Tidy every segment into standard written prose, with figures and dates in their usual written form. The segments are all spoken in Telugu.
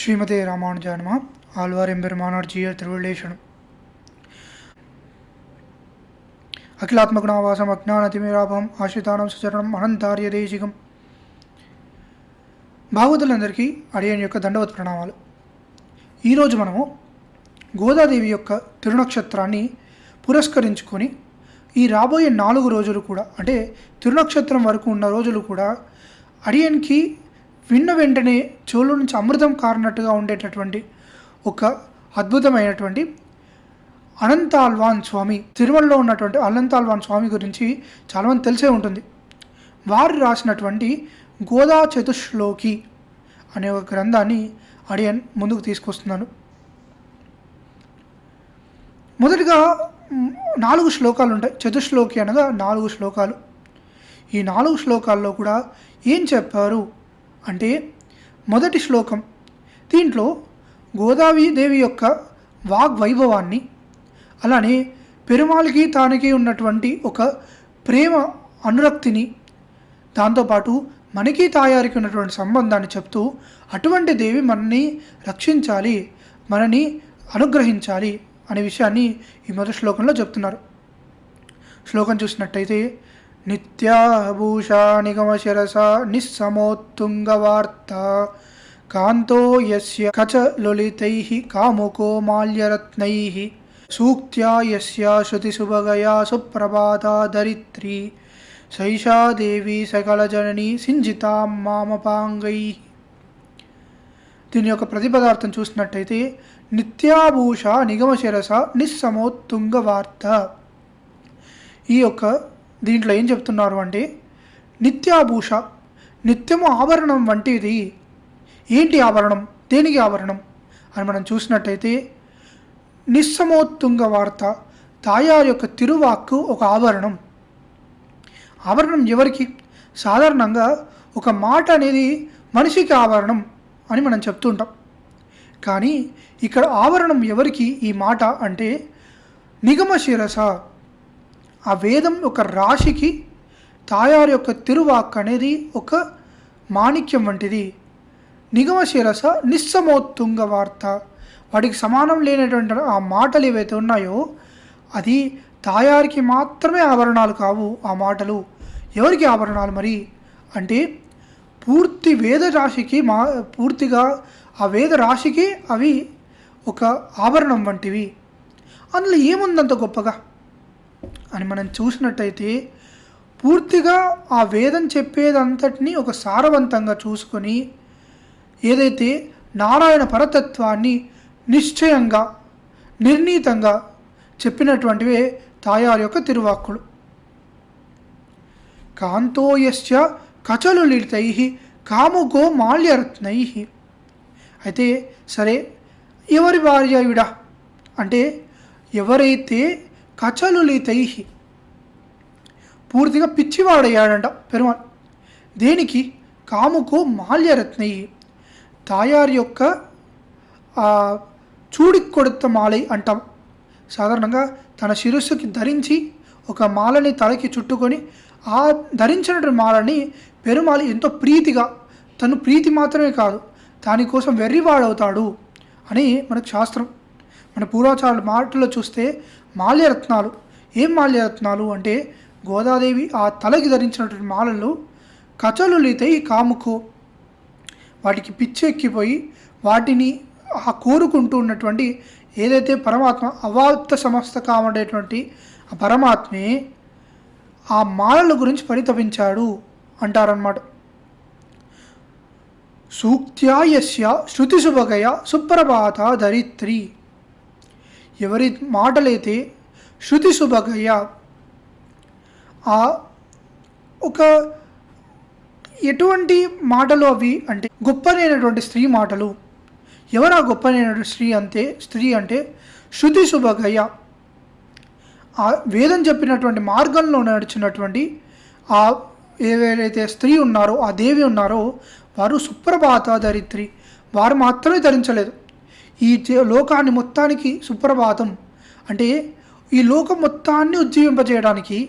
ஸ்ரீமதே ராமானுஜானமா ஆழ்வார் எம்பெருமானார் ஜீயர் திருவள்ளேசனம். అఖిలాత్మగుణావాసం అజ్ఞానతిమిరాభం ఆశ్రితానం సుచరణం అనంతార్య దేశికం. భాగవతులందరికీ అడియన్ యొక్క దండవత్ ప్రణామాలు. ఈరోజు మనము గోదాదేవి యొక్క తిరునక్షత్రాన్ని పురస్కరించుకొని ఈ రాబోయే 4 రోజులు కూడా, అంటే తిరునక్షత్రం వరకు ఉన్న రోజులు కూడా అడియన్కి విన్న వెంటనే చెవుల నుంచి అమృతం కారినట్టుగా ఉండేటటువంటి ఒక అద్భుతమైనటువంటి అనంతాళ్వాన్ స్వామి, తిరుమలలో ఉన్నటువంటి అనంతాళ్వాన్ స్వామి గురించి చాలామంది తెలిసే ఉంటుంది. వారు రాసినటువంటి గోదా చతుశ్లోకి అనే ఒక గ్రంథాన్ని అడియన్ ముందుకు తీసుకొస్తున్నాను. మొదటిగా 4 శ్లోకాలు ఉంటాయి. చతుశ్లోకి అనగా 4 శ్లోకాలు. ఈ 4 శ్లోకాల్లో కూడా ఏం చెప్పారు అంటే, మొదటి శ్లోకం దీంట్లో గోదాదేవి యొక్క వాగ్వైభవాన్ని, అలానే పెరుమాళకి తానికి ఉన్నటువంటి ఒక ప్రేమ అనురక్తిని, దాంతోపాటు మనకి తాయారికి ఉన్నటువంటి సంబంధాన్ని చెప్తూ అటువంటి దేవి మనని రక్షించాలి, మనని అనుగ్రహించాలి అనే విషయాన్ని ఈ మొదటి శ్లోకంలో చెప్తున్నారు. శ్లోకం చూసినట్టయితే, నిత్యాభూషా నిగమశిరస నిస్సమోత్తుంగవార్త కాంతో యస్య కచలులితైః కాముకో మాల్యరత్నైః సూక్త్యా యస్య శృతిసుభగయా సుప్రభాతా ధరిత్రీ సైషా దేవి సకలజననీ సింజితాం మామపాంగైః. దీని యొక్క ప్రతిపదార్థం చూసినట్టయితే, నిత్యాభూష నిగమశిరస నిస్సమోత్తుంగవార్త. ఈ యొక్క దీంట్లో ఏం చెప్తున్నారు అంటే, నిత్యాభూష, నిత్యము ఆభరణం వంటిది. ఏంటి ఆభరణం, దేనికి ఆభరణం అని మనం చూసినట్టయితే, నిస్సమోత్తుంగ వార్త, తాయారు యొక్క తిరువాక్కు ఒక ఆభరణం. ఆభరణం ఎవరికి? సాధారణంగా ఒక మాట అనేది మనిషికి ఆభరణం అని మనం చెప్తుంటాం. కానీ ఇక్కడ ఆభరణం ఎవరికి ఈ మాట అంటే, నిగమ శిరస, ఆ వేదం ఒక రాశికి తాయారు యొక్క తిరువాక్ అనేది ఒక మాణిక్యం వంటిది. నిగమ శిరస నిస్సమోత్తుంగ వార్త, వాటికి సమానం లేనటువంటి ఆ మాటలు ఏవైతే ఉన్నాయో అది తాయారికి మాత్రమే ఆభరణాలు కావు. ఆ మాటలు ఎవరికి ఆభరణాలు మరి అంటే, పూర్తి వేద రాశికి, పూర్తిగా ఆ వేద రాశికి అవి ఒక ఆభరణం వంటివి. అందులో ఏముందంత గొప్పగా అని మనం చూసినట్టయితే, పూర్తిగా ఆ వేదం చెప్పేదంతటినీ ఒక సారవంతంగా చూసుకొని ఏదైతే నారాయణ పరతత్వాన్ని నిశ్చయంగా నిర్ణీతంగా చెప్పినటువంటివే తాయారు యొక్క తిరువాక్కులు. కాంతోయస్య కచలులితైః కాముకో మాల్యరత్నైః. అయితే సరే, ఎవరి భార్య ఈవిడ అంటే, ఎవరైతే కచలులితైః, పూర్తిగా పిచ్చివాడయ్యాడంట పెరుమాళ్. దేనికి? కాముకో మాల్యరత్నైః, తాయారు యొక్క చూడి కొడుత మాలై అంటాం. సాధారణంగా తన శిరస్సుకి ధరించి ఒక మాలని తలకి చుట్టుకొని ఆ ధరించినటువంటి మాలని పెరుమాళ్ ఎంతో ప్రీతిగా, తను ప్రీతి మాత్రమే కాదు దానికోసం వెర్రివాడవుతాడు అని మనకు శాస్త్రం. మన పూర్వాచారుల మాటల్లో చూస్తే మాల్యరత్నాలు, ఏం మాల్యరత్నాలు అంటే, గోదాదేవి ఆ తలకి ధరించినటువంటి మాలలు కచలులితై కాముకో, వాటికి పిచ్చెక్కిపోయి వాటిని ఆ కోరుకుంటూ ఉన్నటువంటి ఏదైతే పరమాత్మ అవాప్త సమస్త కామడేటువంటి ఆ పరమాత్మే ఆ మాలల గురించి పరితపించాడు అంటారన్నమాట. సూక్త్యాయస్య శృతిశుభగయ సుప్రభాత ధరిత్రి. ఎవరి మాటలైతే శృతిశుభగయ, ఆ ఒక ఎటువంటి మాటలు అవి అంటే గొప్పనైనటువంటి స్త్రీ మాటలు. ఎవరు ఆ గొప్పనైనటువంటి స్త్రీ అంటే శృతిశుభగయ, ఆ వేదం చెప్పినటువంటి మార్గంలో నడిచినటువంటి ఆ ఎవరైతే స్త్రీ ఉన్నారో, ఆ దేవి ఉన్నారో, వారు సుప్రభాత ధరిత్రి. వారు మాత్రమే ధరించలేదు, ఈ లోకాన్ని మొత్తానికి సుప్రభాతం అంటే ఈ లోకం మొత్తాన్ని ఉజ్జీవింపజేయడానికి,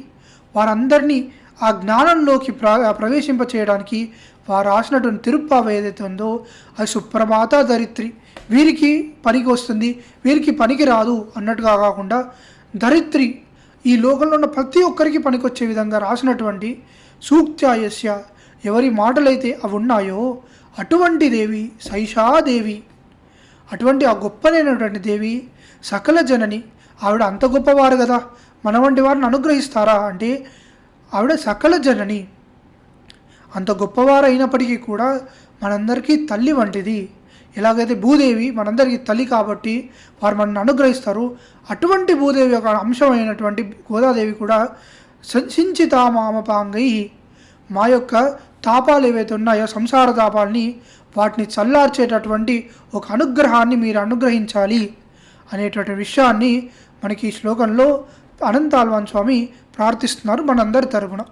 వారందరినీ ఆ జ్ఞానంలోకి ప్రవేశింపచేయడానికి వారు రాసినటువంటి తిరుప్పావ ఏదైతే ఉందో అది సుప్రభాత ధరిత్రి, వీరికి పనికి వస్తుంది, వీరికి పనికి రాదు అన్నట్టుగా కాకుండా ధరిత్రి, ఈ లోకంలో ఉన్న ప్రతి ఒక్కరికి పనికొచ్చే విధంగా రాసినటువంటి సూక్త్యాయస్య, ఎవరి మాటలైతే అవి ఉన్నాయో అటువంటి దేవి సైషాదేవి, అటువంటి ఆ గొప్పనైనటువంటి దేవి సకల జనని. ఆవిడ అంత గొప్పవారు కదా, మన వంటి వారిని అనుగ్రహిస్తారా అంటే ఆవిడ సకల జనని. అంత గొప్పవారు అయినప్పటికీ కూడా మనందరికీ తల్లి వంటిది. ఎలాగైతే భూదేవి మనందరికీ తల్లి కాబట్టి వారు మనల్ని అనుగ్రహిస్తారు, అటువంటి భూదేవి యొక్క అంశమైనటువంటి గోదాదేవి కూడా సంచించిత మామపాంగై, మా యొక్క తాపాలు ఏవైతే ఉన్నాయో సంసార తాపాలని వాటిని చల్లార్చేటటువంటి ఒక అనుగ్రహాన్ని మీరు అనుగ్రహించాలి అనేటువంటి విషయాన్ని మనకి ఈ శ్లోకంలో అనంతాల్వాన్ స్వామి ప్రార్థిస్తున్నారు మనందరి తరపున.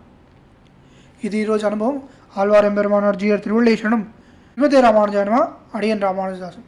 ఇది ఈరోజు అనుభవం. ఆళ్వార్ ఎంబెరుమానార్ జీయర్ తిరువళ్ళేశనం. శ్రీమతే రామానుజాయ నమః. అడియన్ రామానుజదాసు.